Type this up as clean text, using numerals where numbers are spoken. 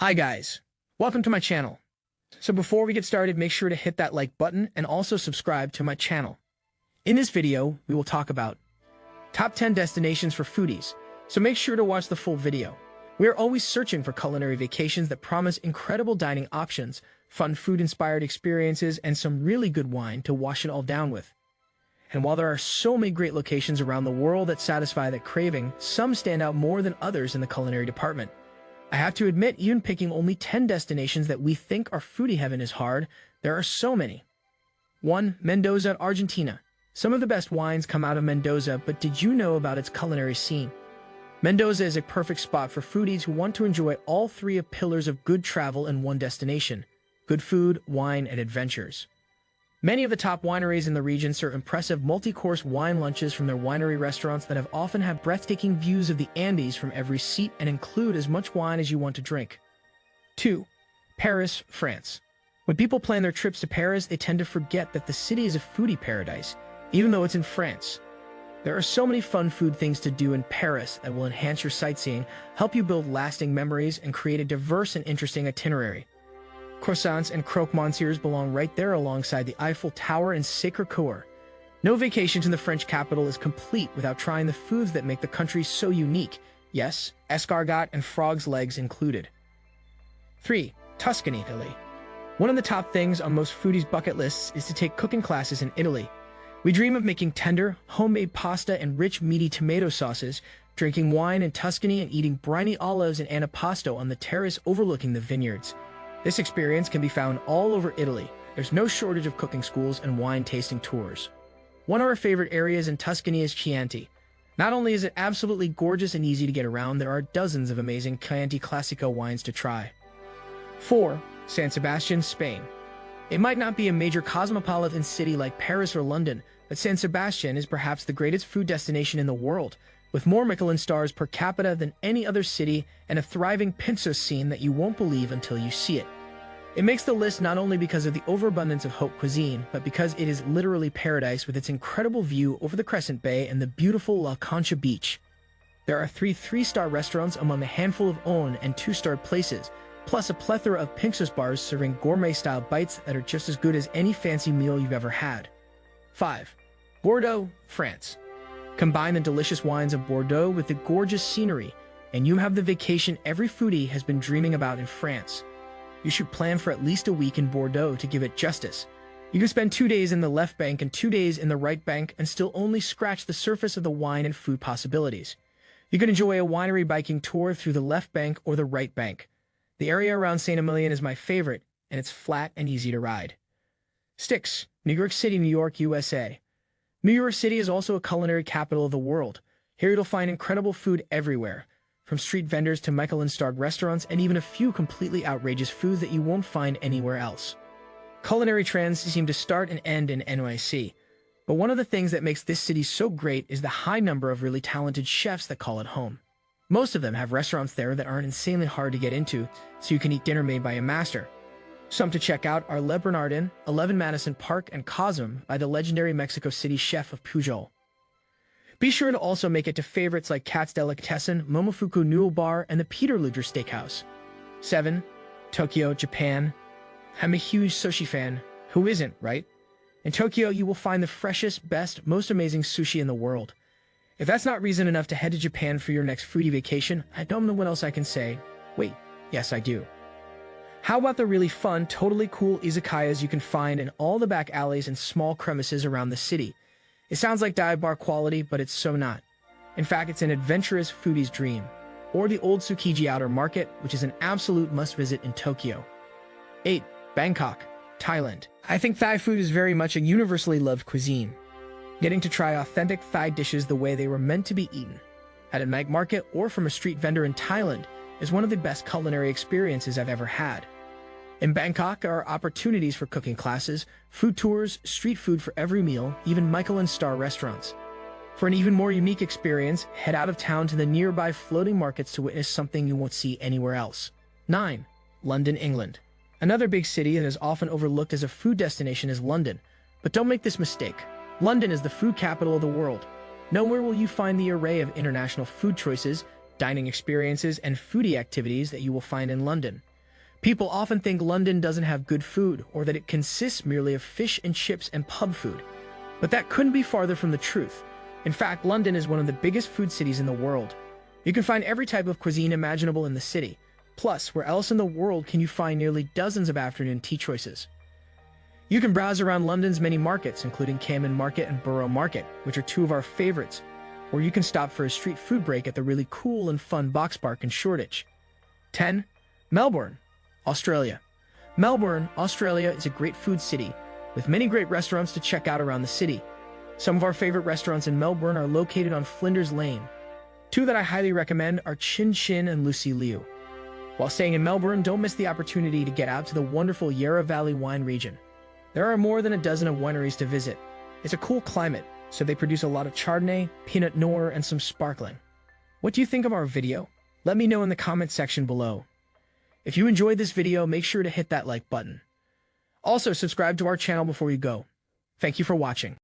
Hi guys, welcome to my channel. So before we get started, make sure to hit that like button and also subscribe to my channel. In this video, we will talk about top 10 destinations for foodies, so make sure to watch the full video. We are always searching for culinary vacations that promise incredible dining options, fun food-inspired experiences, and some really good wine to wash it all down with. And while there are so many great locations around the world that satisfy that craving, some stand out more than others in the culinary department. I have to admit, even picking only 10 destinations that we think are foodie heaven is hard. There are so many. 1. Mendoza, Argentina. Some of the best wines come out of Mendoza, but did you know about its culinary scene? Mendoza is a perfect spot for foodies who want to enjoy all three of pillars of good travel in one destination: good food, wine, and adventures. Many of the top wineries in the region serve impressive multi-course wine lunches from their winery restaurants that often have breathtaking views of the Andes from every seat and include as much wine as you want to drink. 2. Paris, France. When people plan their trips to Paris, they tend to forget that the city is a foodie paradise, even though it's in France. There are so many fun food things to do in Paris that will enhance your sightseeing, help you build lasting memories, and create a diverse and interesting itinerary. Croissants and croque-monsieurs belong right there alongside the Eiffel Tower and Sacré-Cœur. No vacation to the French capital is complete without trying the foods that make the country so unique. Yes, escargot and frog's legs included. 3. Tuscany, Italy. One of the top things on most foodies' bucket lists is to take cooking classes in Italy. We dream of making tender, homemade pasta and rich, meaty tomato sauces, drinking wine in Tuscany and eating briny olives and antipasto on the terrace overlooking the vineyards. This experience can be found all over Italy. There's no shortage of cooking schools and wine tasting tours. One of our favorite areas in Tuscany is Chianti. Not only is it absolutely gorgeous and easy to get around, there are dozens of amazing Chianti Classico wines to try. 4. San Sebastian, Spain. It might not be a major cosmopolitan city like Paris or London, but San Sebastian is perhaps the greatest food destination in the world, with more Michelin stars per capita than any other city and a thriving pinso scene that you won't believe until you see it. It makes the list not only because of the overabundance of haute cuisine, but because it is literally paradise with its incredible view over the Crescent Bay and the beautiful La Concha beach. There are 3-star restaurants among a handful of own and 2-star places, plus a plethora of pinchos bars serving gourmet-style bites that are just as good as any fancy meal you've ever had. 5. Bordeaux, France. Combine the delicious wines of Bordeaux with the gorgeous scenery, and you have the vacation every foodie has been dreaming about in France. You should plan for at least a week in Bordeaux to give it justice. You can spend 2 days in the left bank and 2 days in the right bank and still only scratch the surface of the wine and food possibilities. You can enjoy a winery biking tour through the left bank or the right bank. The area around Saint-Emilion is my favorite, and it's flat and easy to ride. 6. New York City, New York, USA. New York City is also a culinary capital of the world. Here you'll find incredible food everywhere, from street vendors to Michelin-starred restaurants and even a few completely outrageous foods that you won't find anywhere else. Culinary trends seem to start and end in NYC, but one of the things that makes this city so great is the high number of really talented chefs that call it home. Most of them have restaurants there that aren't insanely hard to get into, so you can eat dinner made by a master. Some to check out are Le Bernardin, 11 Madison Park, and Cosm by the legendary Mexico City chef of Pujol. Be sure to also make it to favorites like Katz Delicatessen, Momofuku Noodle Bar, and the Peter Luger Steakhouse. 7. Tokyo, Japan. I'm a huge sushi fan. Who isn't, right? In Tokyo, you will find the freshest, best, most amazing sushi in the world. If that's not reason enough to head to Japan for your next foodie vacation, I don't know what else I can say. Wait, yes I do. How about the really fun, totally cool izakayas you can find in all the back alleys and small crevices around the city? It sounds like dive bar quality, but it's so not. In fact, it's an adventurous foodie's dream. Or the old Tsukiji Outer Market, which is an absolute must-visit in Tokyo. 8. Bangkok, Thailand. I think Thai food is very much a universally loved cuisine. Getting to try authentic Thai dishes the way they were meant to be eaten, at a night market or from a street vendor in Thailand, is one of the best culinary experiences I've ever had. In Bangkok, there are opportunities for cooking classes, food tours, street food for every meal, even Michelin-star restaurants. For an even more unique experience, head out of town to the nearby floating markets to witness something you won't see anywhere else. 9. London, England. Another big city that is often overlooked as a food destination is London, but don't make this mistake. London is the food capital of the world. Nowhere will you find the array of international food choices, dining experiences, and foodie activities that you will find in London. People often think London doesn't have good food or that it consists merely of fish and chips and pub food. But that couldn't be farther from the truth. In fact, London is one of the biggest food cities in the world. You can find every type of cuisine imaginable in the city. Plus, where else in the world can you find nearly dozens of afternoon tea choices? You can browse around London's many markets, including Camden Market and Borough Market, which are two of our favorites, or you can stop for a street food break at the really cool and fun Box Park in Shoreditch. 10. Melbourne, Australia. Melbourne, Australia is a great food city, with many great restaurants to check out around the city. Some of our favorite restaurants in Melbourne are located on Flinders Lane. Two that I highly recommend are Chin Chin and Lucy Liu. While staying in Melbourne, don't miss the opportunity to get out to the wonderful Yarra Valley wine region. There are more than a dozen of wineries to visit. It's a cool climate, so they produce a lot of Chardonnay, Pinot Noir, and some sparkling. What do you think of our video? Let me know in the comment section below. If you enjoyed this video, make sure to hit that like button. Also, subscribe to our channel before you go. Thank you for watching.